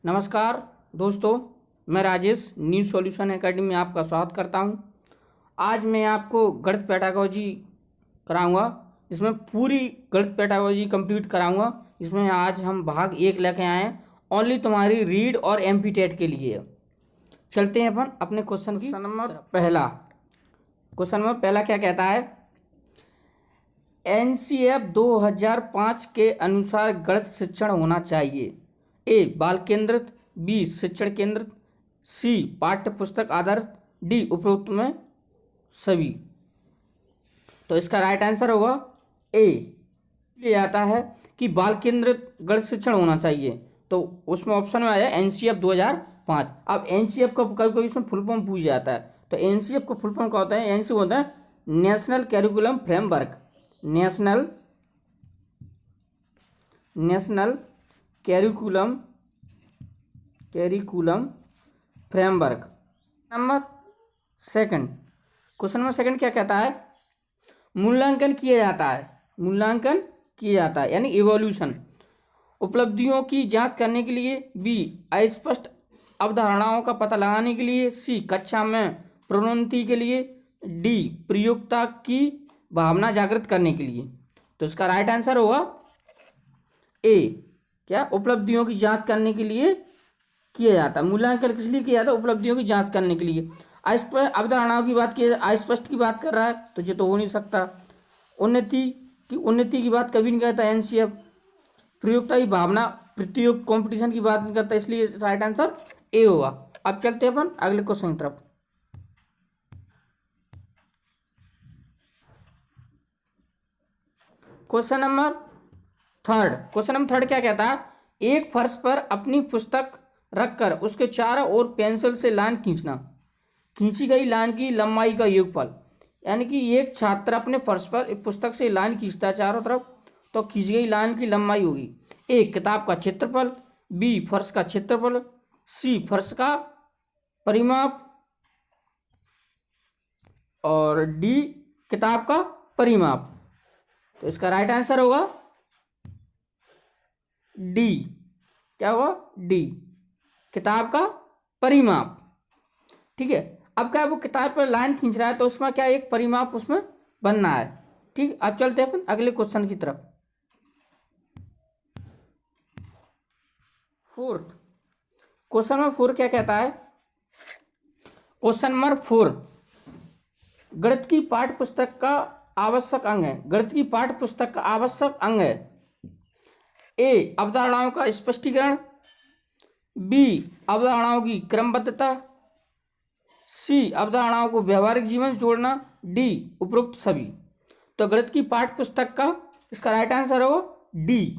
नमस्कार दोस्तों, मैं राजेश न्यू सॉल्यूशन एकेडमी में आपका स्वागत करता हूं। आज मैं आपको गणित पेडागोजी कराऊंगा। इसमें पूरी गणित पेडागोजी कंप्लीट कराऊंगा। इसमें आज हम भाग 1 लेके आए हैं, ओनली तुम्हारी रीड और एमपी टेट के लिए। चलते हैं अपन अपने क्वेश्चन नंबर पहला क्या कहता है। एनसीएफ 2005 के अनुसार गणित शिक्षण होना चाहिए। ए बाल केंद्रित, बी शिक्षण केंद्रित, सी पाठ्य पुस्तक आधारित, डी उपरोक्त में सभी। तो इसका राइट आंसर होगा ए। ये आता है कि बाल केंद्रित गणित शिक्षण होना चाहिए, तो उसमें ऑप्शन में आया एनसीएफ 2005। अब एनसीएफ का कभी कभी इसमें फुल फॉर्म पूछ जाता है, तो एनसीएफ का फुल फॉर्म क्या होता है। एनसीएफ होता है national curriculum framework. National curriculum framework. Number second, question number second क्या कहता है। मूल्यांकन किया जाता है यानी इवोल्यूशन। उपलब्धियों की जांच करने के लिए, बी अस्पष्ट अवधारणाओं का पता लगाने के लिए, सी कक्षा में प्रोन्नति के लिए, डी प्रयोक्ता की भावना जागृत करने के लिए। तो इसका राइट आंसर होगा ए। क्या उपलब्धियों की जांच करने के लिए किया जाता है। मूल्यांकन किस लिए किया जाता है। उपलब्धियों की जांच करने के लिए। अवधारणाओं की बात की, अस्पष्ट की बात कर रहा है तो ये तो हो नहीं सकता। उन्नति की बात कभी नहीं करता एनसीएफ। प्रयोक्ता की भावना, प्रतियोग कंपटीशन की बात नहीं करता, इसलिए राइट आंसर ए होगा। अब चलते हैं अपन अगले क्वेश्चन की तरफ। क्वेश्चन नंबर थर्ड क्या कहता है। एक फर्श पर अपनी पुस्तक रखकर उसके चारों ओर पेंसिल से लाइन खींचना। खींची गई लाइन की लंबाई का योगफल। यानी कि एक छात्र अपने फर्श पर एक पुस्तक से लाइन खींचता है चारों तरफ, तो खींची गई लाइन की लंबाई होगी ए किताब का क्षेत्रफल, बी फर्श का क्षेत्रफल, सी फर्श का परिमाप, और डी किताब का परिमाप। तो इसका राइट आंसर होगा डी। क्या होगा डी, किताब का परिमाप। ठीक है। अब क्या वो किताब पर लाइन खींच रहा है, तो उसमें क्या एक परिमाप उसमें बनना है। ठीक। अब चलते हैं अपन अगले क्वेश्चन की तरफ। क्वेश्चन नंबर 4 क्या कहता है। क्वेश्चन नंबर 4 गणित की पाठ्य पुस्तक का आवश्यक अंग है। गणित की पाठ्य पुस्तक का आवश्यक अंग है ए अवधारणाओं का स्पष्टीकरण, बी अवधारणाओं की क्रमबद्धता, सी अवधारणाओं को व्यवहारिक जीवन से जोड़ना, डी उपरोक्त सभी। तो गणित की पाठ्य पुस्तक का इसका राइट आंसर हो डी।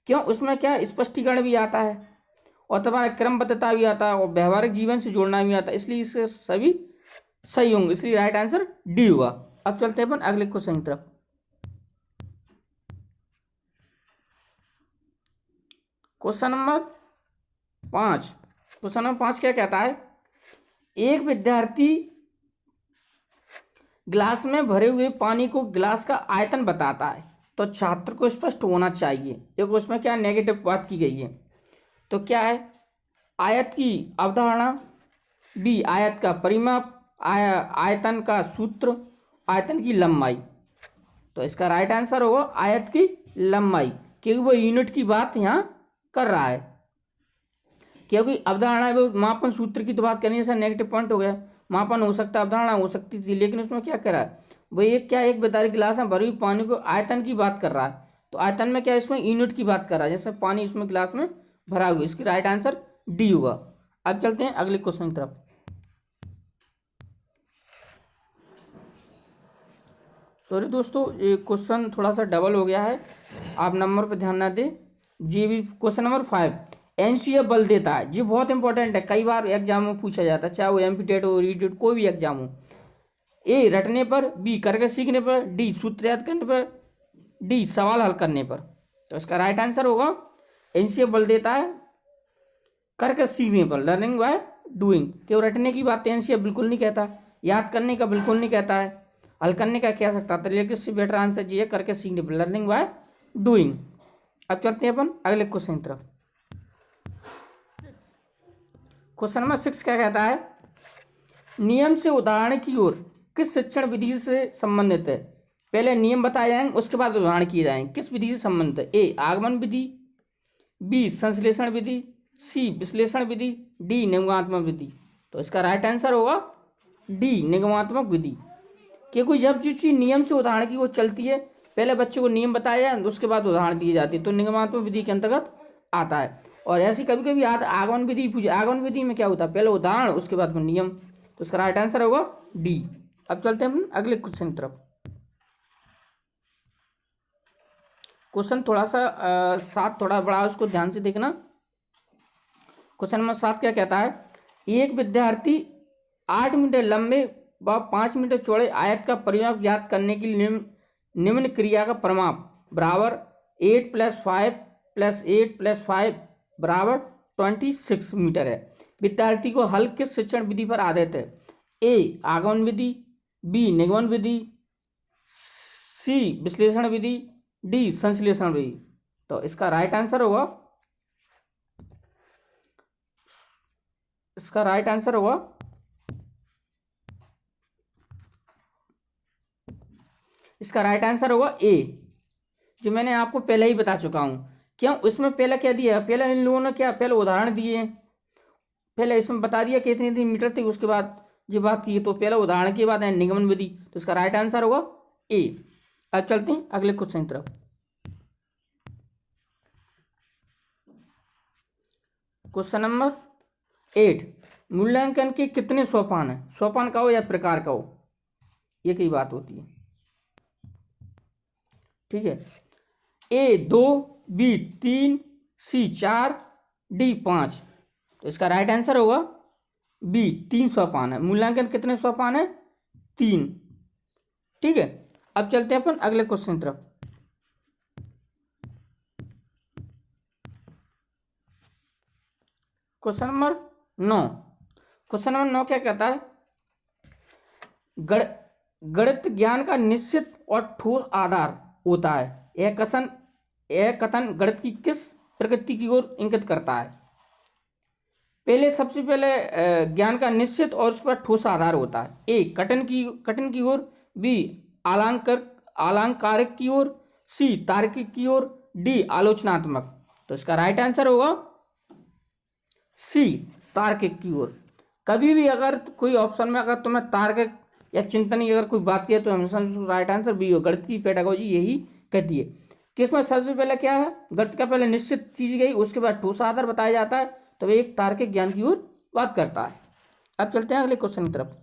क्यों, उसमें क्या स्पष्टीकरण भी आता है और तुम्हारा क्रमबद्धता भी आता है और व्यवहारिक जीवन से जोड़ना भी आता है, इसलिए इससे सभी सही होंगे, इसलिए राइट आंसर डी होगा। अब चलते हैं अपन अगले क्वेश्चन की तरफ। क्वेश्चन नंबर 5 क्या कहता है। एक विद्यार्थी गिलास में भरे हुए पानी को गिलास का आयतन बताता है, तो छात्र को स्पष्ट होना चाहिए। देखो उसमें क्या नेगेटिव बात की गई है। तो क्या है, आयत की अवधारणा, बी आयत का परिमाप, आयतन का सूत्र, आयतन की लंबाई। तो इसका राइट आंसर होगा आयत की लंबाई, क्योंकि वो यूनिट की बात यहाँ कर रहा है। क्योंकि अवधारणा वो मापन सूत्र की तो बात करनी है, जैसा नेगेटिव पॉइंट हो गया। मापन हो सकता है, अवधारणा हो सकती थी, लेकिन उसमें क्या कर रहा है वो एक विद्यार्थी गिलास में भरी हुई पानी को आयतन की बात कर रहा है। तो आयतन में क्या, इसमें यूनिट की बात कर रहा है, जैसे पानी इसमें गिलास में भरा हुआ। इसकी राइट आंसर डी होगा। अब चलते हैं अगले क्वेश्चन की तरफ। सॉरी दोस्तों, ये क्वेश्चन थोड़ा सा डबल हो गया है, आप नंबर पर ध्यान ना दें। जी भी क्वेश्चन नंबर 5 एनसीएफ बल देता है। जी बहुत इंपॉर्टेंट है, कई बार एग्जाम में पूछा जाता है, चाहे वो एमपी टेट हो, रीटेट, कोई भी एग्जाम हो। ए रटने पर, बी करके सीखने पर, डी सूत्र याद करने पर, डी सवाल हल करने पर। तो इसका राइट आंसर होगा एनसीएफ बल देता है करके सीखने पर, लर्निंग बाय डूइंग। क्यों, रटने की बात एनसीएफ बिल्कुल नहीं कहता, याद करने का बिल्कुल नहीं कहता है, हल करने का कह सकता था, लेकिन इससे बेटर आंसर ये करके सीखने पर, लर्निंग बाय डूइंग। अब चलते हैं अपन अगले क्वेश्चन की तरफ। क्वेश्चन नंबर 6 क्या कहता है, नियम से उदाहरण की ओर किस शिक्षण विधि से संबंधित है। पहले नियम बताए जाएंगे, उसके बाद उदाहरण किए जाएंगे। किस विधि से संबंधित है? ए आगमन विधि, बी संश्लेषण विधि, सी विश्लेषण विधि, डी निगमात्मक विधि। तो इसका राइट आंसर होगा डी निगमात्मक विधि। क्योंकि जब जो चीज नियम से उदाहरण की वो चलती है, पहले बच्चों को नियम बताया जाए, उसके बाद उदाहरण दिए जाते हैं, तो निगमात्मक विधि के अंतर्गत आता है। और ऐसी कभी कभी आगमन विधि पूछे, आगमन विधि में क्या होता है, पहले उदाहरण उसके बाद में नियम। तो इसका राइट आंसर होगा डी। अब चलते हैं अगले क्वेश्चन की तरफ। क्वेश्चन थोड़ा सा 7 थोड़ा बड़ा है, उसको ध्यान से देखना। क्वेश्चन नंबर 7 क्या कहता है, एक विद्यार्थी 8 मीटर लंबे व 5 मीटर चौड़े आयत का परिमाप ज्ञात करने के लिए निम्न क्रिया का परिमाप बराबर 8 + 5 + 8 + 5 बराबर 26 मीटर है। विद्यार्थी को हल किस शिक्षण विधि पर आधारित है? ए आगमन विधि, बी निगमन विधि, सी विश्लेषण विधि, डी संश्लेषण विधि। तो इसका राइट आंसर होगा, इसका राइट आंसर होगा इसका राइट आंसर होगा ए, जो मैंने आपको पहले ही बता चुका हूं। क्यों? इसमें पहले क्या दिया, पहले इन लोगों ने क्या पहले उदाहरण दिए हैं, पहले इसमें बता दिया कितनी इतनी मीटर थी, उसके बाद ये बात की, तो पहले उदाहरण के बाद है निगमन विधि। तो इसका राइट आंसर होगा ए। अब चलते हैं अगले क्वेश्चन की तरफ। क्वेश्चन नंबर 8, मूल्यांकन के कितने सोपान है? सोपान का हो या प्रकार का हो, ये कई बात होती है। ठीक है, ए 2, बी 3, सी 4, डी 5। तो इसका राइट आंसर होगा बी 3 सोपान है। मूल्यांकन कितने सोपान है? 3। ठीक है, अब चलते हैं अपन अगले क्वेश्चन की तरफ। क्वेश्चन नंबर 9, क्वेश्चन नंबर 9 क्या कहता है, गणित ज्ञान का निश्चित और ठोस आधार होता है। यह कथन गणित की किस प्रकृति की ओर इंगित करता है? पहले सबसे पहले ज्ञान का निश्चित और उस पर ठोस आधार होता है। ए कठिन की ओर, बी आलंकारिक की ओर, सी तार्किक की ओर, डी आलोचनात्मक। तो इसका राइट आंसर होगा सी तार्किक की ओर। कभी भी अगर कोई ऑप्शन में अगर तुम्हें तार्किक या चिंतन की अगर कोई बात किया तो हमेशा राइट आंसर बी हो। गणित की पेडागोजी यही कहती है कि इसमें सबसे पहले क्या है, गणित का पहले निश्चित चीज गई, उसके बाद ठोस आधार बताया जाता है, तो एक तार्किक ज्ञान की ओर बात करता है। अब चलते हैं अगले क्वेश्चन की तरफ।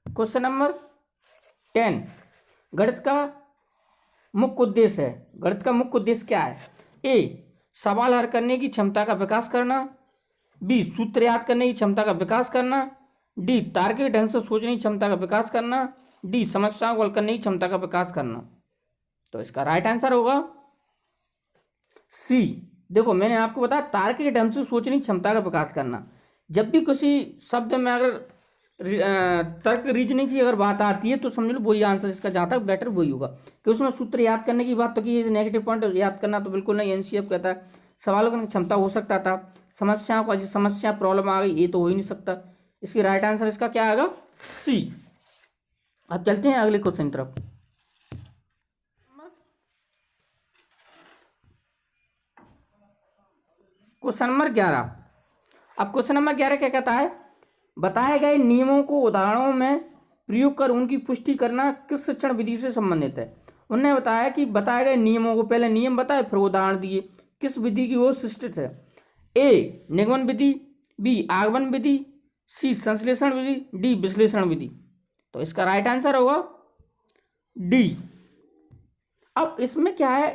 क्वेश्चन नंबर 10, गणित का मुख्य उद्देश्य है। गणित का मुख्य उद्देश्य क्या है? ए सवाल हल करने की क्षमता का विकास करना, बी सूत्र याद करने की क्षमता का विकास करना, डी तार्किक ढंग से सोचने की क्षमता का विकास करना, डी समस्याओं को हल करने की क्षमता का विकास करना। तो इसका राइट आंसर होगा सी। देखो मैंने आपको बताया तार्किक ढंग से सोचने की क्षमता का विकास करना। जब भी किसी शब्द में अगर तर्क रीजनिंग की अगर बात आती है तो समझ लो वही आंसर इसका जहाँ तक बेटर वही होगा, कि उसमें सूत्र याद करने की बात तो की, नेगेटिव पॉइंट याद करना तो बिल्कुल नहीं। एनसीएफ कहता है सवालों करने की क्षमता हो सकता था, समस्याओं को समस्या प्रॉब्लम आ गई ये तो हो ही नहीं सकता। इसकी राइट आंसर इसका क्या आएगा? सी। अब चलते हैं अगले क्वेश्चन की तरफ। Question number 11। अब क्वेश्चन नंबर 11 क्या कहता है, बताए गए नियमों को उदाहरणों में प्रयोग कर उनकी पुष्टि करना किस शिक्षण विधि से संबंधित है? उन्होंने बताया कि बताए गए नियमों को पहले नियम बताए फिर उदाहरण दिए, किस विधि की ओर सृष्टित है? ए निगमन विधि, बी आगमन विधि, सी संश्लेषण विधि, डी विश्लेषण विधि। तो इसका राइट आंसर होगा डी। अब इसमें क्या है,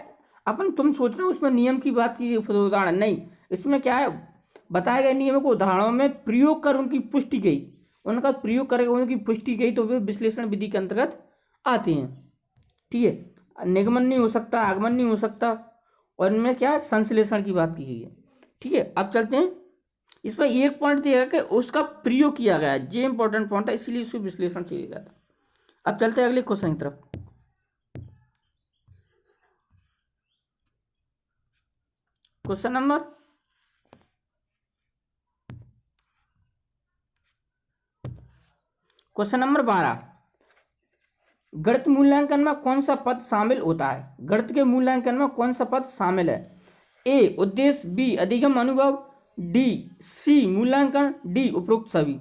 अपन तुम सोच रहे हो उसमें नियम की बात की फिर उदाहरण नहीं, इसमें क्या है बताए गए नियमों को उदाहरणों में प्रयोग कर उनकी पुष्टि गई, उनका प्रयोग करके उनकी पुष्टि गई तो वे विश्लेषण विधि के अंतर्गत आते हैं। ठीक है, निगमन नहीं हो सकता, आगमन नहीं हो सकता, और इनमें क्या संश्लेषण की बात की गई है। ठीक है, अब चलते हैं, इस पर एक पॉइंट दिया गया कि उसका प्रयोग किया गया है, ये इंपॉर्टेंट पॉइंट है, इसलिए इसको विश्लेषण चाहिए गया था। अब चलते हैं अगले क्वेश्चन की तरफ। क्वेश्चन नंबर 12, गणित मूल्यांकन में कौन सा पद शामिल होता है? गणित के मूल्यांकन में कौन सा पद शामिल है? ए उद्देश्य, बी अधिगम अनुभव, डी सी मूल्यांकन, डी उपरोक्त सभी।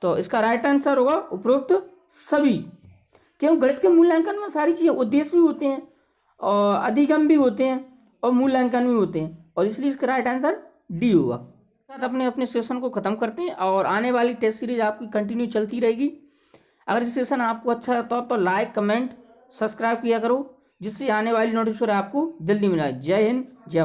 तो इसका राइट आंसर होगा उपरोक्त सभी। क्यों? गणित के मूल्यांकन में सारी चीजें, उद्देश्य भी होते हैं और अधिगम भी होते हैं और मूल्यांकन भी होते हैं, और इसलिए इसका राइट आंसर डी होगा। साथ अपने अपने सेशन को खत्म करते हैं और आने वाली टेस्ट सीरीज आपकी कंटिन्यू चलती रहेगी। अगर ये सेशन आपको अच्छा लगता हो तो लाइक, कमेंट, सब्सक्राइब किया करो, जिससे आने वाली नोटिफिकेशन आपको जल्दी मिले। जय हिंद, जय